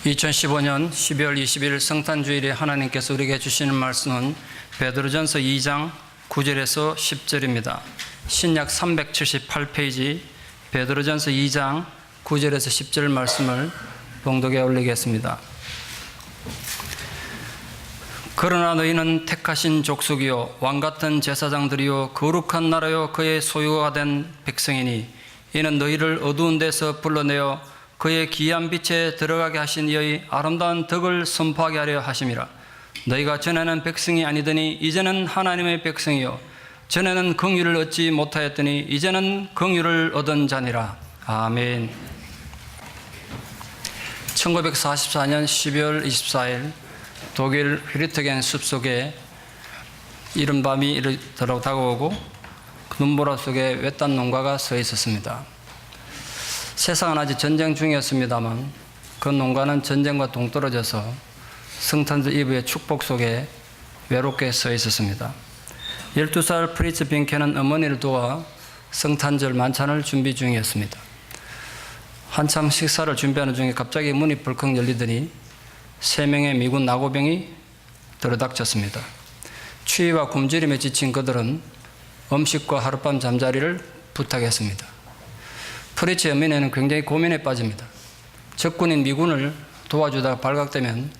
2015년 12월 20일 성탄주일에 하나님께서 우리에게 주시는 말씀은 베드로전서 2장 9절에서 10절입니다. 신약 378페이지 베드로전서 2장 9절에서 10절 말씀을 봉독에 올리겠습니다. 그러나 너희는 택하신 족속이요 왕같은 제사장들이요 거룩한 나라요 그의 소유가 된 백성이니 이는 너희를 어두운 데서 불러내어 그의 기이한 빛에 들어가게 하신 이의 아름다운 덕을 선포하게 하려 하심이라. 너희가 전에는 백성이 아니더니 이제는 하나님의 백성이요 전에는 긍휼을 얻지 못하였더니 이제는 긍휼을 얻은 자니라. 아멘. 1944년 12월 24일 독일 휘르트겐 숲속에 이른 밤이 이르도록 다가오고 눈보라 속에 외딴 농가가 서 있었습니다. 세상은 아직 전쟁 중이었습니다만 그 농가는 전쟁과 동떨어져서 성탄절 이브의 축복 속에 외롭게 서 있었습니다. 12살 프리츠 빈케는 어머니를 도와 성탄절 만찬을 준비 중이었습니다. 한참 식사를 준비하는 중에 갑자기 문이 벌컥 열리더니 3명의 미군 나고병이 들어닥쳤습니다. 추위와 굶주림에 지친 그들은 음식과 하룻밤 잠자리를 부탁했습니다. 프리츠의 어머니는 굉장히 고민에 빠집니다. 적군인 미군을 도와주다가 발각되면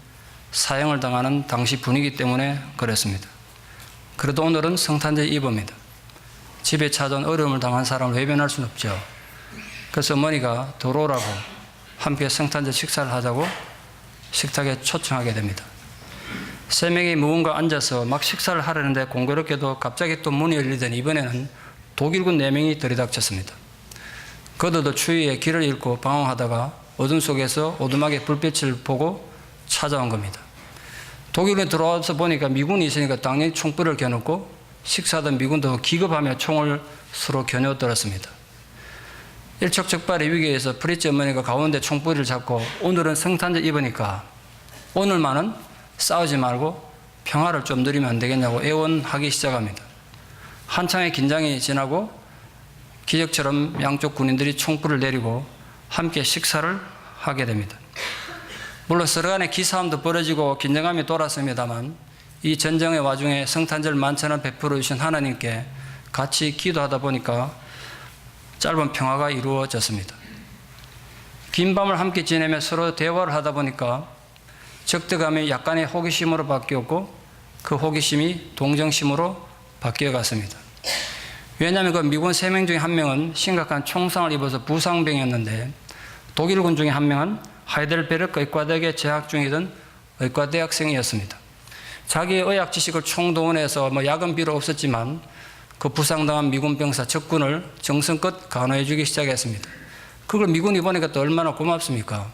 사형을 당하는 당시 분위기 때문에 그랬습니다. 그래도 오늘은 성탄절 이브입니다. 집에 찾아온 어려움을 당한 사람을 외면할 수는 없죠. 그래서 어머니가 들어오라고 함께 성탄절 식사를 하자고 식탁에 초청하게 됩니다. 3명이 무언가 앉아서 막 식사를 하려는데 공교롭게도 갑자기 또 문이 열리더니 이번에는 독일군 4명이 들이닥쳤습니다. 그들도 추위에 길을 잃고 방황하다가 어둠 속에서 오두막에 불빛을 보고 찾아온 겁니다. 독일군이 들어와서 보니까 미군이 있으니까 당연히 총불을 겨누고 식사하던 미군도 기겁하며 총을 서로 겨누었더랬습니다. 일촉즉발의 위기에서 프리츠 어머니가 가운데 총불을 잡고 오늘은 성탄절 이브니까 오늘만은 싸우지 말고 평화를 좀 누리면 안 되겠냐고 애원하기 시작합니다. 한창의 긴장이 지나고 기적처럼 양쪽 군인들이 총불을 내리고 함께 식사를 하게 됩니다. 물론 서로 간에 기싸움도 벌어지고 긴장감이 돌았습니다만 이 전쟁의 와중에 성탄절 만찬을 베풀어 주신 하나님께 같이 기도하다 보니까 짧은 평화가 이루어졌습니다. 긴 밤을 함께 지내며 서로 대화를 하다 보니까 적대감이 약간의 호기심으로 바뀌었고 그 호기심이 동정심으로 바뀌어갔습니다. 왜냐하면 그 미군 3명 중에 1명은 심각한 총상을 입어서 부상병이었는데 독일군 중에 1명은 하이델베르크 의과대학에 재학 중이던 의과대학생이었습니다. 자기의 의학 지식을 총동원해서 야근 비로 없었지만 그 부상당한 미군 병사 적군을 정성껏 간호해 주기 시작했습니다. 그걸 미군이 보니까 또 얼마나 고맙습니까?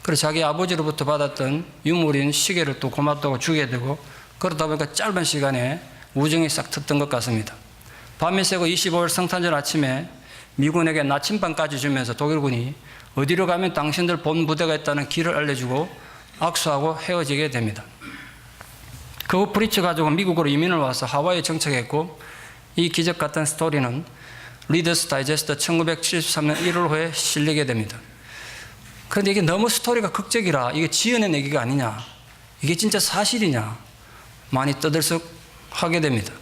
그래서 자기 아버지로부터 받았던 유물인 시계를 또 고맙다고 주게 되고 그러다 보니까 짧은 시간에 우정이 싹 텄던 것 같습니다. 밤이 새고 25일 성탄절 아침에 미군에게 나침반까지 주면서 독일군이 어디로 가면 당신들 본 부대가 있다는 길을 알려주고 악수하고 헤어지게 됩니다. 그 후 프리츠 가족은 미국으로 이민을 와서 하와이에 정착했고 이 기적 같은 스토리는 리더스 다이제스트 1973년 1월호에 실리게 됩니다. 그런데 이게 너무 스토리가 극적이라 이게 지어낸 얘기가 아니냐, 이게 진짜 사실이냐 많이 떠들썩하게 됩니다.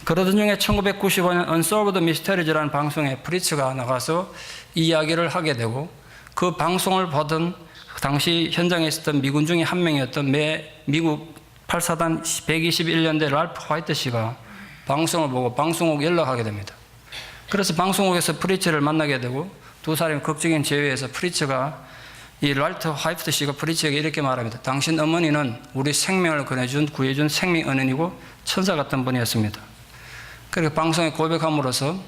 그러던 중에 1995년 Unsolved Mysteries라는 방송에 프리츠가 나가서 이야기를 하게 되고 그 방송을 보던 당시 현장에 있었던 미군 중에 1명이었던 미국 8사단 121년대 랄프 화이트 씨가 방송을 보고 방송국 연락하게 됩니다. 그래서 방송국에서 프리츠를 만나게 되고 두 사람이 극적인 재회에서 프리츠가 이 랄프 화이트 씨가 프리츠에게 이렇게 말합니다. 당신 어머니는 우리 생명을 구해준 생명 은인이고 천사 같은 분이었습니다. 그리고 방송에 고백함으로써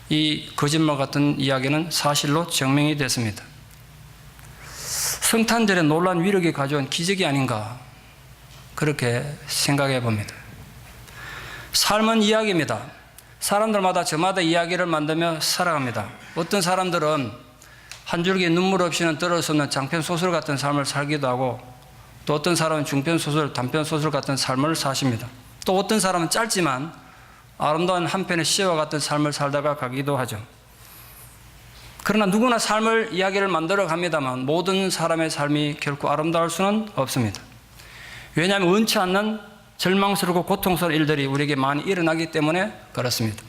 이 거짓말 같은 이야기는 사실로 증명이 됐습니다. 성탄절의 놀라운 위력이 가져온 기적이 아닌가 그렇게 생각해 봅니다. 삶은 이야기입니다. 사람들마다 저마다 이야기를 만들며 살아갑니다. 어떤 사람들은 한 줄기 눈물 없이는 떨어질 수 없는 장편 소설 같은 삶을 살기도 하고 또 어떤 사람은 중편 소설, 단편 소설 같은 삶을 사십니다. 또 어떤 사람은 짧지만 아름다운 한 편의 시와 같은 삶을 살다가 가기도 하죠. 그러나 누구나 삶을 이야기를 만들어 갑니다만 모든 사람의 삶이 결코 아름다울 수는 없습니다. 왜냐하면 원치 않는 절망스럽고 고통스러운 일들이 우리에게 많이 일어나기 때문에 그렇습니다.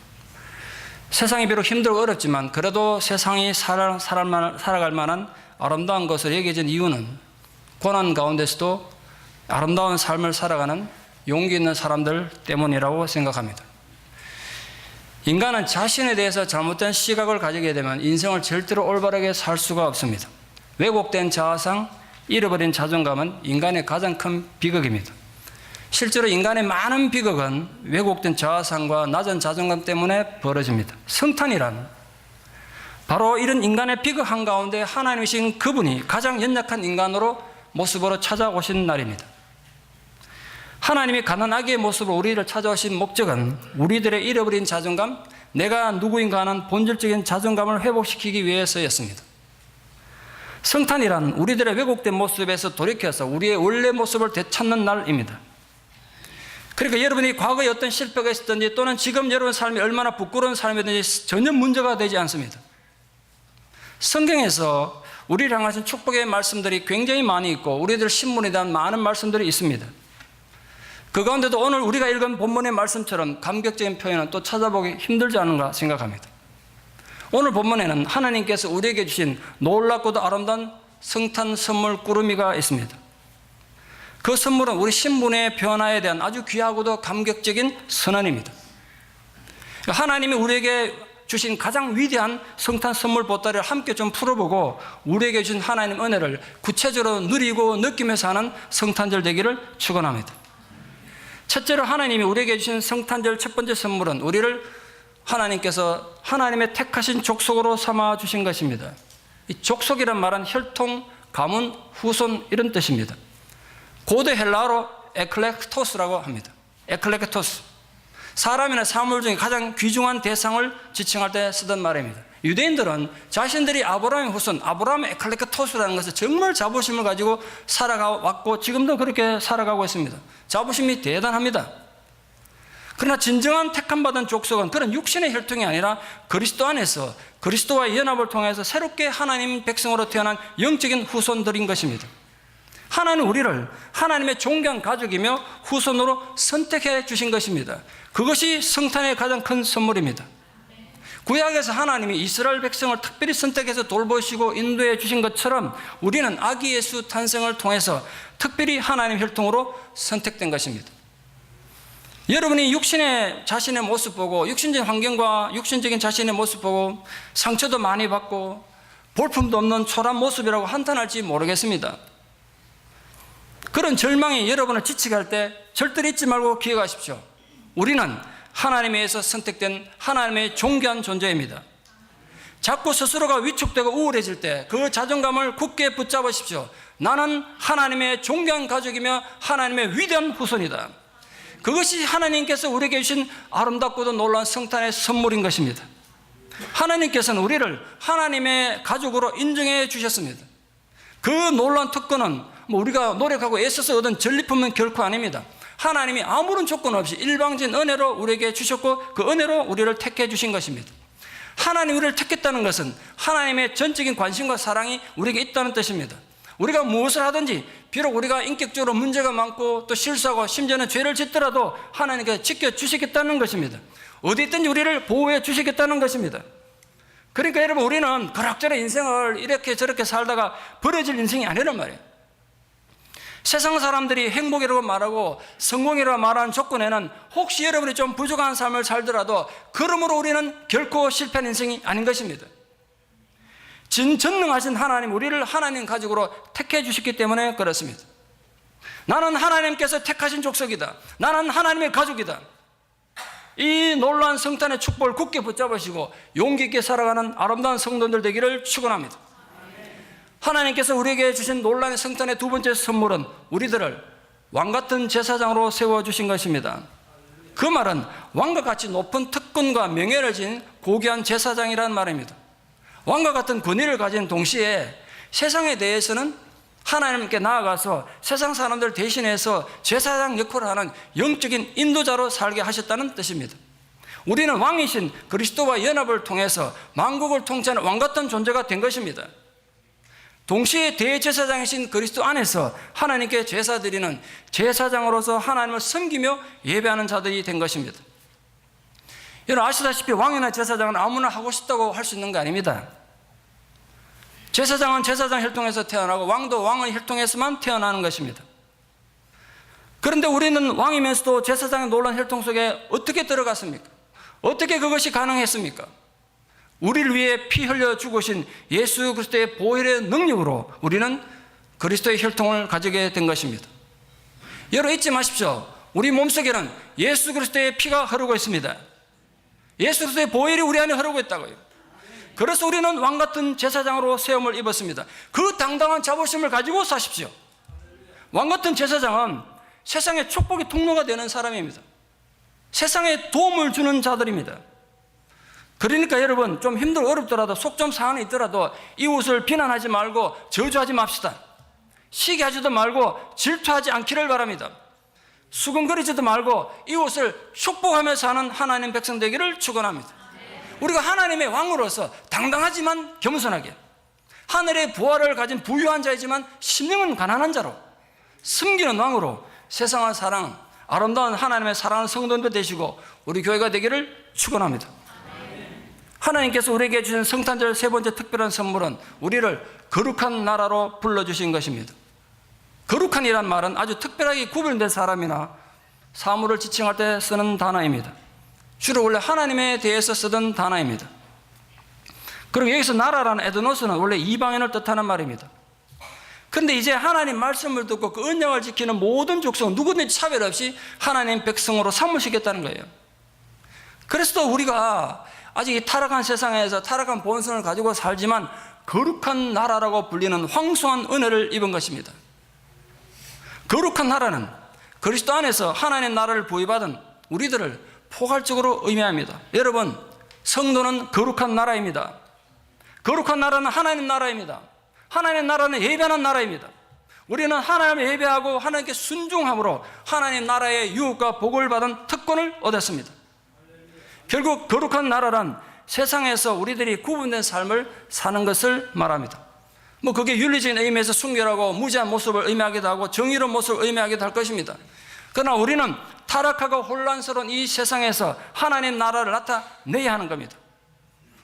세상이 비록 힘들고 어렵지만 그래도 세상이 살아갈 만한 아름다운 것을 여겨진 이유는 고난 가운데서도 아름다운 삶을 살아가는 용기 있는 사람들 때문이라고 생각합니다. 인간은 자신에 대해서 잘못된 시각을 가지게 되면 인생을 절대로 올바르게 살 수가 없습니다. 왜곡된 자아상, 잃어버린 자존감은 인간의 가장 큰 비극입니다. 실제로 인간의 많은 비극은 왜곡된 자아상과 낮은 자존감 때문에 벌어집니다. 성탄이란 바로 이런 인간의 비극 한가운데 하나님이신 그분이 가장 연약한 인간으로 모습으로 찾아오신 날입니다. 하나님이 가난 아기의 모습으로 우리를 찾아오신 목적은 우리들의 잃어버린 자존감, 내가 누구인가 하는 본질적인 자존감을 회복시키기 위해서였습니다. 성탄이란 우리들의 왜곡된 모습에서 돌이켜서 우리의 원래 모습을 되찾는 날입니다. 그러니까 여러분이 과거에 어떤 실패가 있었든지 또는 지금 여러분 삶이 얼마나 부끄러운 삶이든지 전혀 문제가 되지 않습니다. 성경에서 우리를 향하신 축복의 말씀들이 굉장히 많이 있고 우리들 신문에 대한 많은 말씀들이 있습니다. 그 가운데도 오늘 우리가 읽은 본문의 말씀처럼 감격적인 표현은 또 찾아보기 힘들지 않은가 생각합니다. 오늘 본문에는 하나님께서 우리에게 주신 놀랍고도 아름다운 성탄 선물 꾸러미가 있습니다. 그 선물은 우리 신분의 변화에 대한 아주 귀하고도 감격적인 선언입니다. 하나님이 우리에게 주신 가장 위대한 성탄 선물 보따리를 함께 좀 풀어보고 우리에게 주신 하나님 은혜를 구체적으로 누리고 느끼면서 하는 성탄절 되기를 축원합니다. 첫째로 하나님이 우리에게 주신 성탄절 첫 번째 선물은 우리를 하나님께서 하나님의 택하신 족속으로 삼아 주신 것입니다. 이 족속이란 말은 혈통, 가문, 후손 이런 뜻입니다. 고대 헬라어로 에클렉토스라고 합니다. 에클렉토스. 사람이나 사물 중에 가장 귀중한 대상을 지칭할 때 쓰던 말입니다. 유대인들은 자신들이 아브라함의 후손, 아브라함의 에클렉토스라는 것을 정말 자부심을 가지고 살아왔고 지금도 그렇게 살아가고 있습니다. 자부심이 대단합니다. 그러나 진정한 택함받은 족속은 그런 육신의 혈통이 아니라 그리스도 안에서 그리스도와의 연합을 통해서 새롭게 하나님 백성으로 태어난 영적인 후손들인 것입니다. 하나님은 우리를 하나님의 존귀한 가족이며 후손으로 선택해 주신 것입니다. 그것이 성탄의 가장 큰 선물입니다. 구약에서 하나님이 이스라엘 백성을 특별히 선택해서 돌보시고 인도해 주신 것처럼 우리는 아기 예수 탄생을 통해서 특별히 하나님 혈통으로 선택된 것입니다. 여러분이 육신의 자신의 모습 보고 육신적인 환경과 육신적인 자신의 모습 보고 상처도 많이 받고 볼품도 없는 초라한 모습이라고 한탄할지 모르겠습니다. 그런 절망이 여러분을 지치게 할 때 절대로 잊지 말고 기억하십시오. 우리는 하나님에 의해서 선택된 하나님의 존귀한 존재입니다. 자꾸 스스로가 위축되고 우울해질 때 그 자존감을 굳게 붙잡으십시오. 나는 하나님의 존귀한 가족이며 하나님의 위대한 후손이다. 그것이 하나님께서 우리에게 주신 아름답고도 놀라운 성탄의 선물인 것입니다. 하나님께서는 우리를 하나님의 가족으로 인정해 주셨습니다. 그 놀라운 특권은 우리가 노력하고 애써서 얻은 전리품은 결코 아닙니다. 하나님이 아무런 조건 없이 일방적인 은혜로 우리에게 주셨고 그 은혜로 우리를 택해 주신 것입니다. 하나님이 우리를 택했다는 것은 하나님의 전적인 관심과 사랑이 우리에게 있다는 뜻입니다. 우리가 무엇을 하든지 비록 우리가 인격적으로 문제가 많고 또 실수하고 심지어는 죄를 짓더라도 하나님께서 지켜주시겠다는 것입니다. 어디 있든지 우리를 보호해 주시겠다는 것입니다. 그러니까 여러분 우리는 그럭저럭 인생을 이렇게 저렇게 살다가 버려질 인생이 아니란 말이에요. 세상 사람들이 행복이라고 말하고 성공이라고 말하는 조건에는 혹시 여러분이 좀 부족한 삶을 살더라도 그러므로 우리는 결코 실패한 인생이 아닌 것입니다. 전능하신 하나님, 우리를 하나님 가족으로 택해 주셨기 때문에 그렇습니다. 나는 하나님께서 택하신 족속이다. 나는 하나님의 가족이다. 이 놀라운 성탄의 축복을 굳게 붙잡으시고 용기 있게 살아가는 아름다운 성도들 되기를 축원합니다. 하나님께서 우리에게 주신 놀라운 성탄의 두 번째 선물은 우리들을 왕같은 제사장으로 세워주신 것입니다. 그 말은 왕과 같이 높은 특권과 명예를 지닌 고귀한 제사장이라는 말입니다. 왕과 같은 권위를 가진 동시에 세상에 대해서는 하나님께 나아가서 세상 사람들 대신해서 제사장 역할을 하는 영적인 인도자로 살게 하셨다는 뜻입니다. 우리는 왕이신 그리스도와 연합을 통해서 만국을 통치하는 왕 같은 존재가 된 것입니다. 동시에 대제사장이신 그리스도 안에서 하나님께 제사 드리는 제사장으로서 하나님을 섬기며 예배하는 자들이 된 것입니다. 여러분 아시다시피 왕이나 제사장은 아무나 하고 싶다고 할 수 있는 게 아닙니다. 제사장은 제사장 혈통에서 태어나고 왕도 왕의 혈통에서만 태어나는 것입니다. 그런데 우리는 왕이면서도 제사장의 놀라운 혈통 속에 어떻게 들어갔습니까? 어떻게 그것이 가능했습니까? 우리를 위해 피 흘려 죽으신 예수 그리스도의 보혈의 능력으로 우리는 그리스도의 혈통을 가지게 된 것입니다. 여러분 잊지 마십시오. 우리 몸속에는 예수 그리스도의 피가 흐르고 있습니다. 예수 그리스도의 보혈이 우리 안에 흐르고 있다고요. 그래서 우리는 왕같은 제사장으로 세움을 입었습니다. 그 당당한 자부심을 가지고 사십시오. 왕같은 제사장은 세상의 축복의 통로가 되는 사람입니다. 세상에 도움을 주는 자들입니다. 그러니까 여러분 좀 힘들고 어렵더라도 속 좀 상한이 있더라도 이웃을 비난하지 말고 저주하지 맙시다. 시기하지도 말고 질투하지 않기를 바랍니다. 수근거리지도 말고 이웃을 축복하며 사는 하나님 백성 되기를 축원합니다. 우리가 하나님의 왕으로서 당당하지만 겸손하게, 하늘의 부활을 가진 부유한 자이지만 심령은 가난한 자로 섬기는 왕으로 세상을 사랑, 아름다운 하나님의 사랑하는 성도들 되시고 우리 교회가 되기를 축원합니다. 하나님께서 우리에게 주신 성탄절 세 번째 특별한 선물은 우리를 거룩한 나라로 불러주신 것입니다. 거룩한이란 말은 아주 특별하게 구별된 사람이나 사물을 지칭할 때 쓰는 단어입니다. 주로 원래 하나님에 대해서 쓰던 단어입니다. 그리고 여기서 나라라는 에드노스는 원래 이방인을 뜻하는 말입니다. 그런데 이제 하나님 말씀을 듣고 그 언약을 지키는 모든 족속 누구든지 차별 없이 하나님 백성으로 삼으시겠다는 거예요. 그래서 또 우리가 아직 이 타락한 세상에서 타락한 본성을 가지고 살지만 거룩한 나라라고 불리는 황송한 은혜를 입은 것입니다. 거룩한 나라는 그리스도 안에서 하나님 나라를 부여받은 우리들을 포괄적으로 의미합니다. 여러분, 성도는 거룩한 나라입니다. 거룩한 나라는 하나님 나라입니다. 하나님 나라는 예배하는 나라입니다. 우리는 하나님을 예배하고 하나님께 순종함으로 하나님 나라의 유업과 복을 받은 특권을 얻었습니다. 결국 거룩한 나라란 세상에서 우리들이 구분된 삶을 사는 것을 말합니다. 그게 윤리적인 의미에서 순결하고 무지한 모습을 의미하기도 하고 정의로운 모습을 의미하기도 할 것입니다. 그러나 우리는 타락하고 혼란스러운 이 세상에서 하나님 나라를 나타내야 하는 겁니다.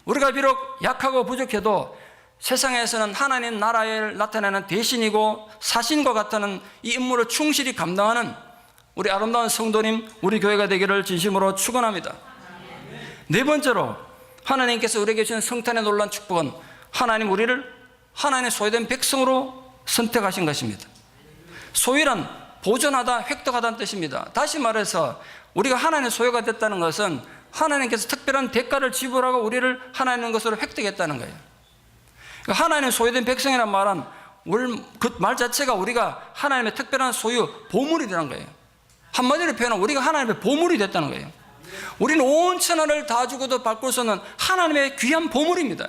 우리가 비록 약하고 부족해도 세상에서는 하나님 나라를 나타내는 대신이고 사신과 같다는 이 임무를 충실히 감당하는 우리 아름다운 성도님, 우리 교회가 되기를 진심으로 축원합니다. 네 번째로 하나님께서 우리에게 주신 성탄의 놀라운 축복은 하나님 우리를 하나님의 소유된 백성으로 선택하신 것입니다. 소유란 보존하다, 획득하다는 뜻입니다. 다시 말해서 우리가 하나님의 소유가 됐다는 것은 하나님께서 특별한 대가를 지불하고 우리를 하나님의 것으로 획득했다는 거예요. 하나님의 소유된 백성이라는 말은 그 말 자체가 우리가 하나님의 특별한 소유, 보물이라는 거예요. 한마디로 표현하면 우리가 하나님의 보물이 됐다는 거예요. 우리는 온 천하를 다 주고도 바꿀 수 없는 하나님의 귀한 보물입니다.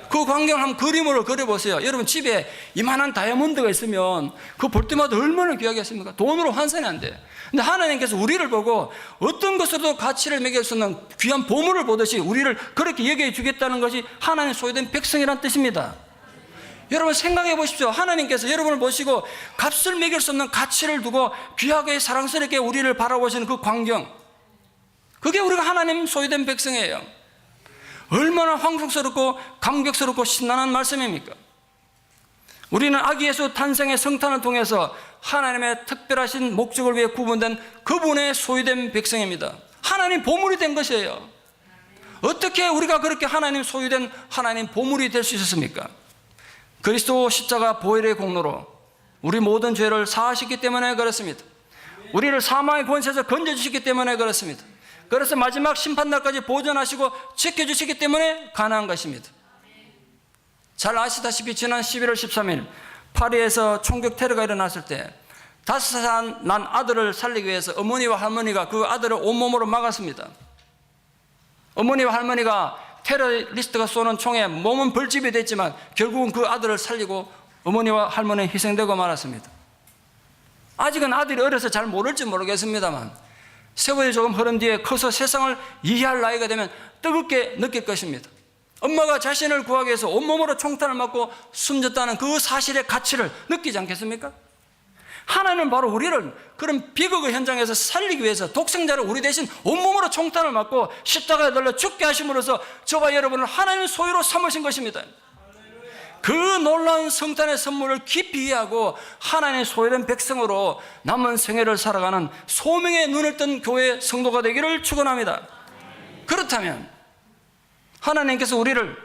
그 광경을 한번 그림으로 그려보세요. 여러분 집에 이만한 다이아몬드가 있으면 그거 볼 때마다 얼마나 귀하겠습니까? 돈으로 환산이 안 돼. 근데 하나님께서 우리를 보고 어떤 것으로도 가치를 매길 수 없는 귀한 보물을 보듯이 우리를 그렇게 여겨 주겠다는 것이 하나님 소유된 백성이란 뜻입니다. 여러분 생각해 보십시오. 하나님께서 여러분을 보시고 값을 매길 수 없는 가치를 두고 귀하게 사랑스럽게 우리를 바라보시는 그 광경, 그게 우리가 하나님 소유된 백성이에요. 얼마나 황송스럽고 감격스럽고 신나는 말씀입니까? 우리는 아기 예수 탄생의 성탄을 통해서 하나님의 특별하신 목적을 위해 구분된 그분의 소유된 백성입니다. 하나님 보물이 된 것이에요. 어떻게 우리가 그렇게 하나님 소유된 하나님 보물이 될 수 있었습니까? 그리스도 십자가 보혈의 공로로 우리 모든 죄를 사하셨기 때문에 그렇습니다. 우리를 사망의 권세에서 건져주셨기 때문에 그렇습니다. 그래서 마지막 심판날까지 보존하시고 지켜주시기 때문에 가능한 것입니다. 잘 아시다시피 지난 11월 13일 파리에서 총격 테러가 일어났을 때 5살 난 아들을 살리기 위해서 어머니와 할머니가 그 아들을 온몸으로 막았습니다. 어머니와 할머니가 테러리스트가 쏘는 총에 몸은 벌집이 됐지만 결국은 그 아들을 살리고 어머니와 할머니는 희생되고 말았습니다. 아직은 아들이 어려서 잘 모를지 모르겠습니다만 세월이 조금 흐른 뒤에 커서 세상을 이해할 나이가 되면 뜨겁게 느낄 것입니다. 엄마가 자신을 구하기 위해서 온몸으로 총탄을 맞고 숨졌다는 그 사실의 가치를 느끼지 않겠습니까? 하나님은 바로 우리를 그런 비극의 현장에서 살리기 위해서 독생자를 우리 대신 온몸으로 총탄을 맞고 십자가에 달려 죽게 하심으로써 저와 여러분을 하나님의 소유로 삼으신 것입니다. 그 놀라운 성탄의 선물을 깊이 이해하고 하나님의 소유된 백성으로 남은 생애를 살아가는 소명의 눈을 뜬 교회 성도가 되기를 축원합니다. 그렇다면 하나님께서 우리를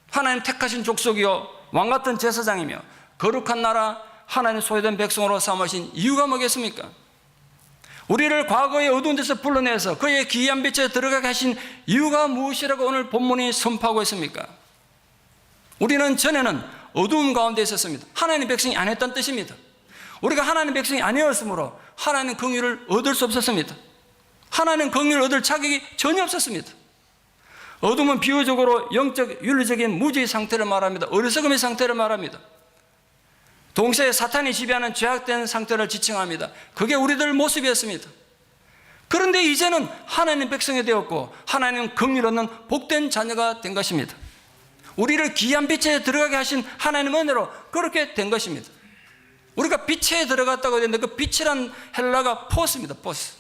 하나님 택하신 족속이요 왕같은 제사장이며 거룩한 나라 하나님 소유된 백성으로 삼으신 이유가 뭐겠습니까? 우리를 과거의 어두운 데서 불러내서 그의 기이한 빛에 들어가게 하신 이유가 무엇이라고 오늘 본문이 선포하고 있습니까? 우리는 전에는 어두움 가운데 있었습니다. 하나님의 백성이 아니었다는 뜻입니다. 우리가 하나님의 백성이 아니었으므로 하나님의 긍휼을 얻을 수 없었습니다. 하나님의 긍휼을 얻을 자격이 전혀 없었습니다. 어둠은 비유적으로 영적, 윤리적인 무지의 상태를 말합니다. 어리석음의 상태를 말합니다. 동시에 사탄이 지배하는 죄악된 상태를 지칭합니다. 그게 우리들 모습이었습니다. 그런데 이제는 하나님 백성이 되었고 하나님 긍휼 얻는 복된 자녀가 된 것입니다. 우리를 귀한 빛에 들어가게 하신 하나님 은혜로 그렇게 된 것입니다. 우리가 빛에 들어갔다고 했는데 그 빛이란 헬라가 포스입니다. 포스.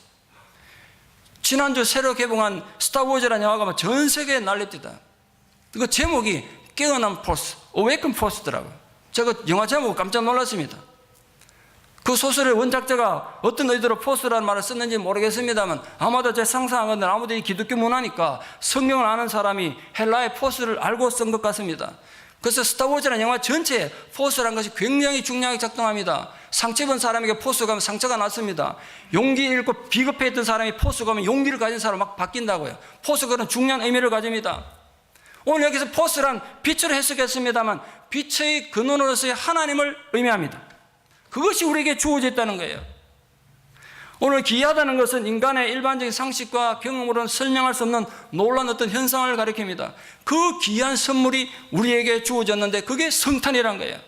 지난주 새로 개봉한 스타워즈라는 영화가 전 세계에 난립니다. 그 제목이 깨어난 포스, Awaken Force더라고요. 제가 영화 제목 깜짝 놀랐습니다. 그 소설의 원작자가 어떤 의도로 포스라는 말을 썼는지 모르겠습니다만 아마도 제 상상한 건데 아무도 이 기독교 문화니까 성경을 아는 사람이 헬라의 포스를 알고 쓴 것 같습니다. 그래서 스타워즈라는 영화 전체에 포스라는 것이 굉장히 중요하게 작동합니다. 상처 입은 사람에게 포스가 가면 상처가 났습니다. 용기 잃고 비겁했던 사람이 포스가 가면 용기를 가진 사람으로 막 바뀐다고요. 포스가 그런 중요한 의미를 가집니다. 오늘 여기서 포스란 빛으로 해석했습니다만 빛의 근원으로서의 하나님을 의미합니다. 그것이 우리에게 주어져 있다는 거예요. 오늘 기이하다는 것은 인간의 일반적인 상식과 경험으로는 설명할 수 없는 놀라운 어떤 현상을 가리킵니다. 그 귀한 선물이 우리에게 주어졌는데 그게 성탄이라는 거예요.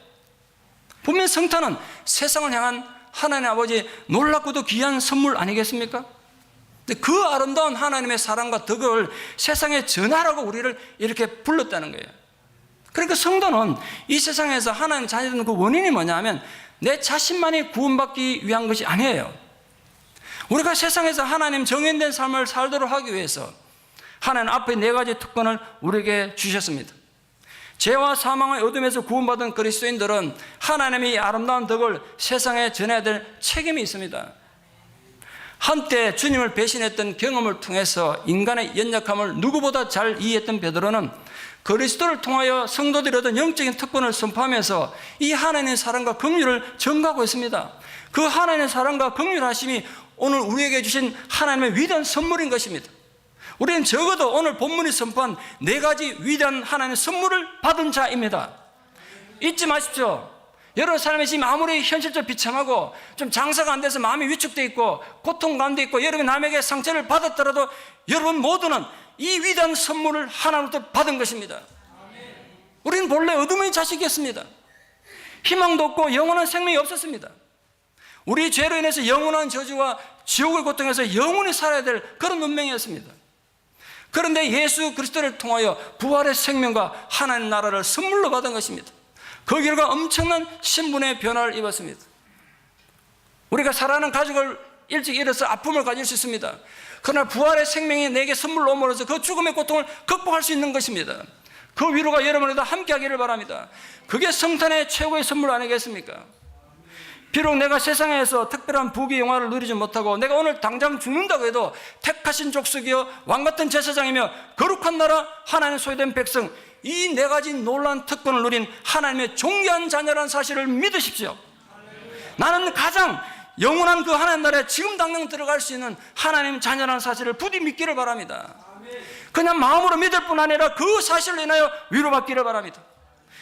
분명 성탄은 세상을 향한 하나님 아버지의 놀랍고도 귀한 선물 아니겠습니까? 근데 그 아름다운 하나님의 사랑과 덕을 세상에 전하라고 우리를 이렇게 불렀다는 거예요. 그러니까 성도는 이 세상에서 하나님 자녀되는 그 원인이 뭐냐면 내 자신만이 구원받기 위한 것이 아니에요. 우리가 세상에서 하나님 정인된 삶을 살도록 하기 위해서 하나님 앞에 네 가지 특권을 우리에게 주셨습니다. 죄와 사망의 어둠에서 구원받은 그리스도인들은 하나님의 아름다운 덕을 세상에 전해야 될 책임이 있습니다. 한때 주님을 배신했던 경험을 통해서 인간의 연약함을 누구보다 잘 이해했던 베드로는 그리스도를 통하여 성도들이 얻은 영적인 특권을 선포하면서 이 하나님의 사랑과 긍휼을 전가하고 있습니다. 그 하나님의 사랑과 긍휼하심이 오늘 우리에게 주신 하나님의 위대한 선물인 것입니다. 우리는 적어도 오늘 본문이 선포한 네 가지 위대한 하나님의 선물을 받은 자입니다. 잊지 마십시오. 여러 사람이 지금 아무리 현실적으로 비참하고 좀 장사가 안 돼서 마음이 위축되어 있고 고통 가운데 있고 여러분이 남에게 상처를 받았더라도 여러분 모두는 이 위대한 선물을 하나님부터 받은 것입니다. 우리는 본래 어둠의 자식이었습니다. 희망도 없고 영원한 생명이 없었습니다. 우리 죄로 인해서 영원한 저주와 지옥의 고통에서 영원히 살아야 될 그런 운명이었습니다. 그런데 예수 그리스도를 통하여 부활의 생명과 하나님 나라를 선물로 받은 것입니다. 그 결과 엄청난 신분의 변화를 입었습니다. 우리가 사랑하는 가족을 일찍 잃어서 아픔을 가질 수 있습니다. 그러나 부활의 생명이 내게 선물로 옴으로써 그 죽음의 고통을 극복할 수 있는 것입니다. 그 위로가 여러분에도 함께 하기를 바랍니다. 그게 성탄의 최고의 선물 아니겠습니까? 비록 내가 세상에서 특별한 부귀 영화를 누리지 못하고 내가 오늘 당장 죽는다고 해도 택하신 족속이여 왕같은 제사장이며 거룩한 나라 하나님 소유된 백성, 이 네 가지 놀라운 특권을 누린 하나님의 존귀한 자녀라는 사실을 믿으십시오. 나는 가장 영원한 그 하나님 나라에 지금 당장 들어갈 수 있는 하나님 자녀라는 사실을 부디 믿기를 바랍니다. 그냥 마음으로 믿을 뿐 아니라 그 사실로 인하여 위로받기를 바랍니다.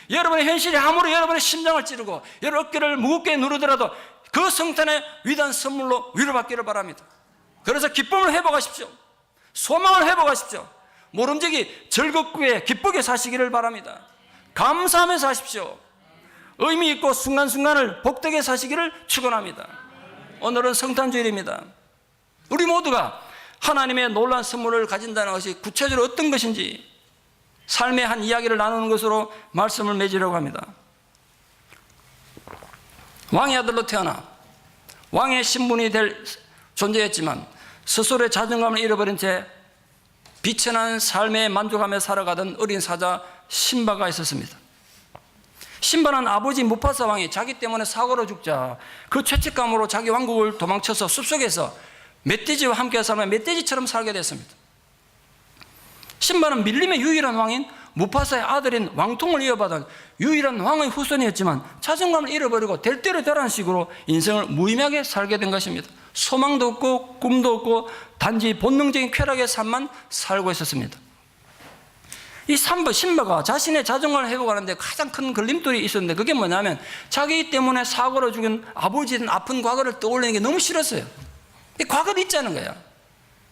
여러분의 현실이 아무리 여러분의 심장을 찌르고 여러분 어깨를 무겁게 누르더라도 그 성탄의 위대한 선물로 위로받기를 바랍니다. 그래서 기쁨을 회복하십시오. 소망을 회복하십시오. 모름지기 즐겁게 기쁘게 사시기를 바랍니다. 감사하며 사십시오. 의미 있고 순간순간을 복되게 사시기를 축원합니다. 오늘은 성탄주일입니다. 우리 모두가 하나님의 놀라운 선물을 가진다는 것이 구체적으로 어떤 것인지 삶의 한 이야기를 나누는 것으로 말씀을 맺으려고 합니다. 왕의 아들로 태어나 왕의 신분이 될 존재였지만 스스로의 자존감을 잃어버린 채 비천한 삶에 만족하며 살아가던 어린 사자 심바가 있었습니다. 심바는 아버지 무파사 왕이 자기 때문에 사고로 죽자 그 죄책감으로 자기 왕국을 도망쳐서 숲속에서 멧돼지와 함께 살며 멧돼지처럼 살게 됐습니다. 심바는 밀림의 유일한 왕인 무파사의 아들인 왕통을 이어받은 유일한 왕의 후손이었지만 자존감을 잃어버리고 될 대로 되라는 식으로 인생을 무의미하게 살게 된 것입니다. 소망도 없고 꿈도 없고 단지 본능적인 쾌락의 삶만 살고 있었습니다. 이 심바가 자신의 자존감을 회복하는데 가장 큰 걸림돌이 있었는데 그게 뭐냐면 자기 때문에 사고로 죽은 아버지의 아픈 과거를 떠올리는 게 너무 싫었어요. 이 과거를 잊지 않은 거야.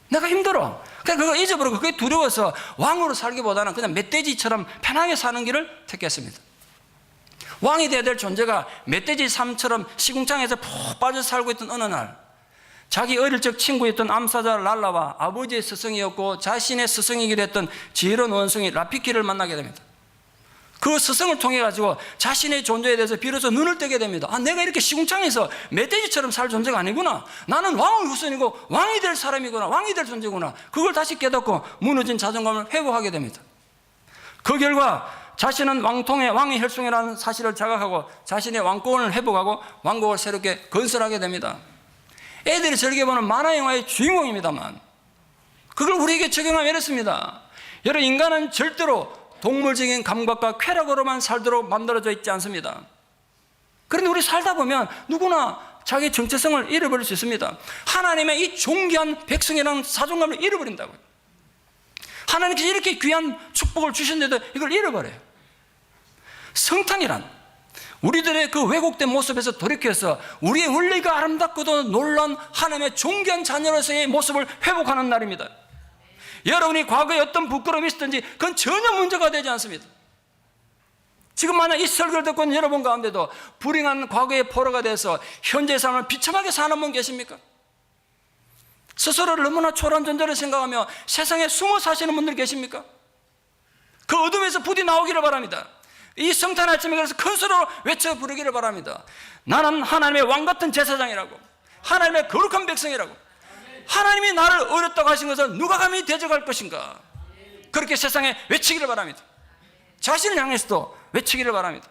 내가 힘들어. 그냥 그거 잊어버리고 그게 두려워서 왕으로 살기보다는 그냥 멧돼지처럼 편하게 사는 길을 택했습니다. 왕이 되어야 될 존재가 멧돼지 삶처럼 시궁창에서 푹 빠져 살고 있던 어느 날 자기 어릴 적 친구였던 암사자 랄라와 아버지의 스승이었고 자신의 스승이기도 했던 지혜로운 원숭이 라피키를 만나게 됩니다. 그 스승을 통해 가지고 자신의 존재에 대해서 비로소 눈을 뜨게 됩니다. 아, 내가 이렇게 시궁창에서 멧돼지처럼 살 존재가 아니구나. 나는 왕의 후손이고 왕이 될 사람이구나. 왕이 될 존재구나. 그걸 다시 깨닫고 무너진 자존감을 회복하게 됩니다. 그 결과 자신은 왕통의 왕의 혈통이라는 사실을 자각하고 자신의 왕권을 회복하고 왕국을 새롭게 건설하게 됩니다. 애들이 즐겨보는 만화 영화의 주인공입니다만 그걸 우리에게 적용하면 이렇습니다. 여러분, 인간은 절대로 동물적인 감각과 쾌락으로만 살도록 만들어져 있지 않습니다. 그런데 우리 살다 보면 누구나 자기 정체성을 잃어버릴 수 있습니다. 하나님의 이 존귀한 백성이라는 자존감을 잃어버린다고요. 하나님께서 이렇게 귀한 축복을 주셨는데도 이걸 잃어버려요. 성탄이란 우리들의 그 왜곡된 모습에서 돌이켜서 우리의 원리가 아름답고도 놀라운 하나님의 존귀한 자녀로서의 모습을 회복하는 날입니다. 여러분이 과거에 어떤 부끄러움이 있었든지 그건 전혀 문제가 되지 않습니다. 지금 만약 이 설교를 듣고 있는 여러분 가운데도 불행한 과거의 포로가 돼서 현재의 삶을 비참하게 사는 분 계십니까? 스스로를 너무나 초라한 존재로 생각하며 세상에 숨어 사시는 분들 계십니까? 그 어둠에서 부디 나오기를 바랍니다. 이 성탄 아침에 그래서 큰 소리로 외쳐 부르기를 바랍니다. 나는 하나님의 왕같은 제사장이라고, 하나님의 거룩한 백성이라고, 하나님이 나를 어렸다고 하신 것을 누가 감히 대적할 것인가, 그렇게 세상에 외치기를 바랍니다. 자신을 향해서도 외치기를 바랍니다.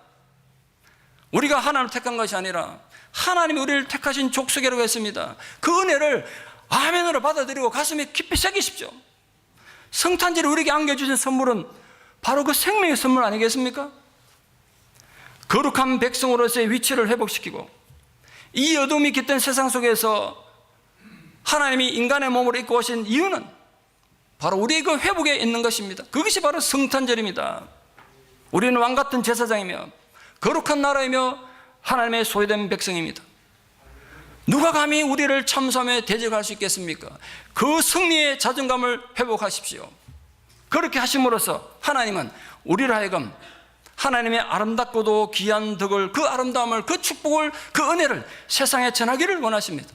우리가 하나님을 택한 것이 아니라 하나님이 우리를 택하신 족속이라고 했습니다. 그 은혜를 아멘으로 받아들이고 가슴에 깊이 새기십시오. 성탄절에 우리에게 안겨주신 선물은 바로 그 생명의 선물 아니겠습니까? 거룩한 백성으로서의 위치를 회복시키고 이 어둠이 깃든 세상 속에서 하나님이 인간의 몸으로 입고 오신 이유는 바로 우리의 그 회복에 있는 것입니다. 그것이 바로 성탄절입니다. 우리는 왕같은 제사장이며 거룩한 나라이며 하나님의 소유된 백성입니다. 누가 감히 우리를 참소하며 대적할 수 있겠습니까? 그 승리의 자존감을 회복하십시오. 그렇게 하심으로써 하나님은 우리를 하여금 하나님의 아름답고도 귀한 덕을, 그 아름다움을, 그 축복을, 그 은혜를 세상에 전하기를 원하십니다.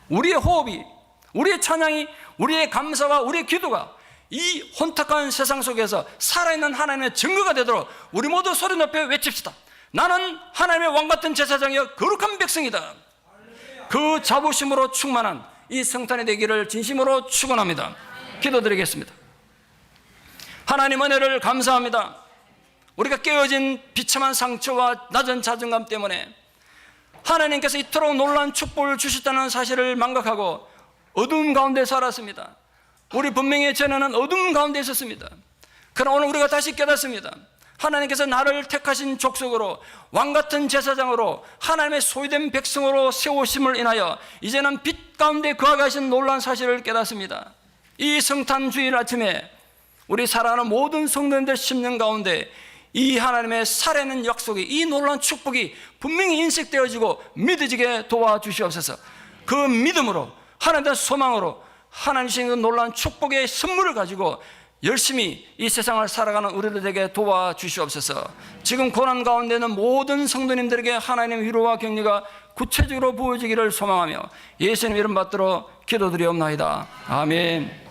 우리의 호흡이, 우리의 찬양이, 우리의 감사와 우리의 기도가 이 혼탁한 세상 속에서 살아있는 하나님의 증거가 되도록 우리 모두 소리 높여 외칩시다. 나는 하나님의 왕같은 제사장이여 거룩한 백성이다. 그 자부심으로 충만한 이 성탄이 되기를 진심으로 축원합니다. 기도드리겠습니다. 하나님 은혜를 감사합니다. 우리가 깨어진 비참한 상처와 낮은 자존감 때문에 하나님께서 이토록 놀라운 축복을 주셨다는 사실을 망각하고 어두운 가운데 살았습니다. 우리 분명히 전에는 어두운 가운데 있었습니다. 그러나 오늘 우리가 다시 깨닫습니다. 하나님께서 나를 택하신 족속으로 왕같은 제사장으로 하나님의 소유된 백성으로 세우심을 인하여 이제는 빛 가운데 거하게 하신 놀라운 사실을 깨닫습니다. 이 성탄 주일 아침에 우리 사랑하는 모든 성도님들 심령 가운데 이 하나님의 살아있는 약속이, 이 놀라운 축복이 분명히 인식되어지고 믿어지게 도와주시옵소서. 그 믿음으로, 하나님의 소망으로 하나님 주신 그 놀라운 축복의 선물을 가지고 열심히 이 세상을 살아가는 우리들에게 도와주시옵소서. 지금 고난 가운데 있는 모든 성도님들에게 하나님의 위로와 격려가 구체적으로 부어지기를 소망하며 예수님 이름 받들어 기도드리옵나이다. 아멘.